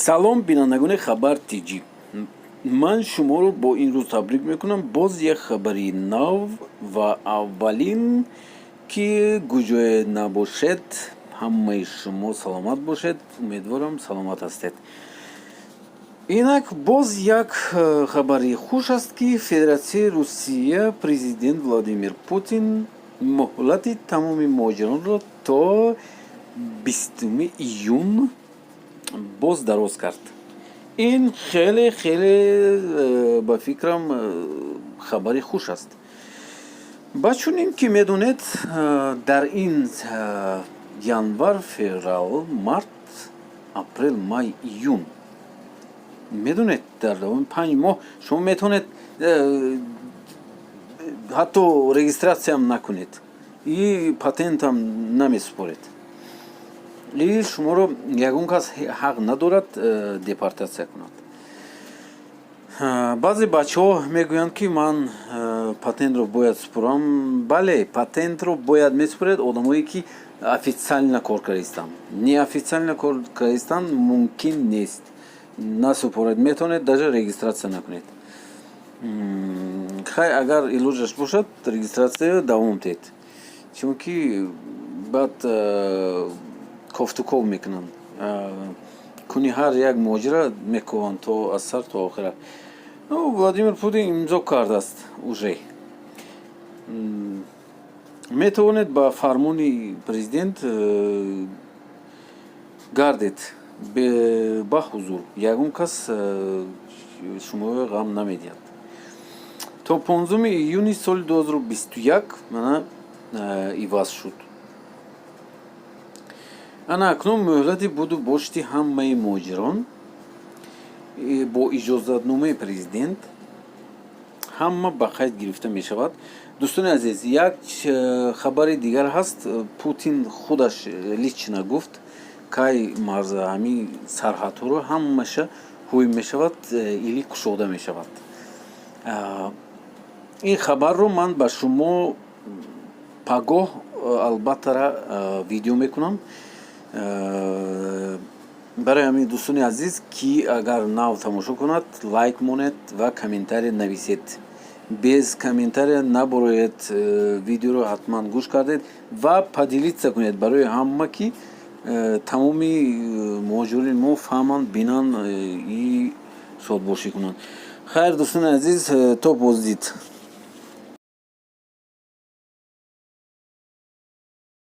салом бинандагони хабар тиҷи. Ман шуморо бо ин рӯз табрик мекунам. Боз як хабари нав ва аввалин ки гуҷое набошед, ҳамаи шумо саломат бошед. Умедворам саломат ҳастед. Инак боз як хабари хуш аст ки Федератсияи Русия президент Владимир Путин муҳлати тамоми муҳоҷиронро то 20 июн боз дароз кард. ин хеле ба фикрам хабари хуш аст. ба чунин ки медонед, дар ин январ, феврал, март, апрел, май, июн, медонед, дар давоми 5 моҳ шумо метавонед ҳатто регистратсияам накунед, и патентам намесупоред. И шуморо ягон кас ҳақ надорад депортатсия кунад. баъзе бачаҳо мегӯянд ки ман патентро бояд супорам. бале, патентро бояд месупоред одамое ки официально кор кардистанд. Неофициально кор кардистанд мумкин нест. Насупоред, метавонед даже регистратсия накунед. хай агар илоҷаш бошад, регистратсия давом диҳед, чунки баъд кофтуков мекунанд. куни ҳар як моҷира мекуванд то аз сар то охира. Владимир Путин имзо кардааст уже. метавонед ба фармони президент гардед ба ҳузур. ягон кас шуморо ғам намедиҳад. то 15 июни соли 2021 мана иваз шуд. ана акнун муҳлати буду бошти ҳамаи муҳоҷирон бо иҷозатномаи президент ҳама ба қайд гирифта мешавад. дӯстони азиз, як хабари дигар ҳаст. Путин худаш лично гуфт кай марза ҳамин сарҳадҳоро ҳамаша ҳуй мешавад или кушода мешавад. ин хабарро ман ба шумо пагоҳ албатта видео мекунам. барои ҳамин дӯстони азиз ки агар нав тамошо кунад, лайк монед ва комментария нависед. без комментария набароед видеоро ҳатман гӯш кардед ва поделиться кунед барои ҳама ки тамоми муҳоҷирини мо фаҳманд, бинанд и шодбошӣ кунанд. хайр дӯстони азиз, то боздид.